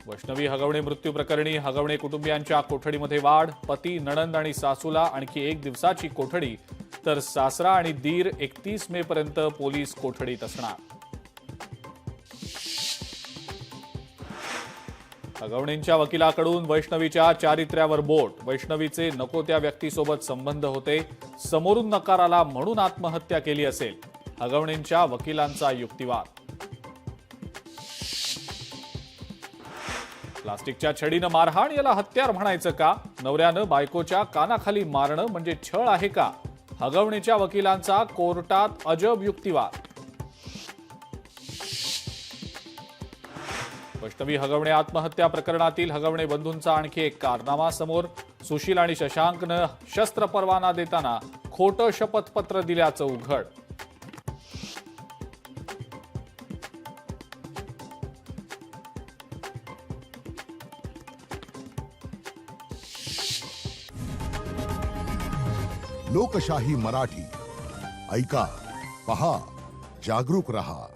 वैष्णवी हगवणे मृत्यू प्रकरणी हगवणे कुटुंबियांच्या कोठडीमध्ये वाढ। पती, नणंद आणि सासूला आणखी 1 दिवसाची कोठडी, तर सासरा आणि दीर 31 मे पर्यंत पोलीस कोठडीत असणार। हगवणेंच्या वकिलाकडून वैष्णवीच्या चारित्र्यावर बोट। वैष्णवीचे नको त्या व्यक्तीसोबत संबंध होते, समोरून नकार आला म्हणून आत्महत्या केली असेल, हगवणेंच्या वकिलांचा युक्तिवाद। प्लास्टिकच्या छडीनं मारहाण याला हत्यार म्हणायचं का? नवऱ्यानं बायकोच्या कानाखाली मारणं म्हणजे छळ आहे का? हगवणेच्या वकिलांचा कोर्टात अजब युक्तिवाद। वैष्णवी हगवणे आत्महत्या प्रकरणातील हगवणे बंधूंचा आणखी एक कारनामा समोर। सुशील आणि शशांकनं शस्त्र परवाना देताना खोटं शपथपत्र दिल्याचं उघड। लोकशाही मराठी ऐका, पहा, जागरूक रहा।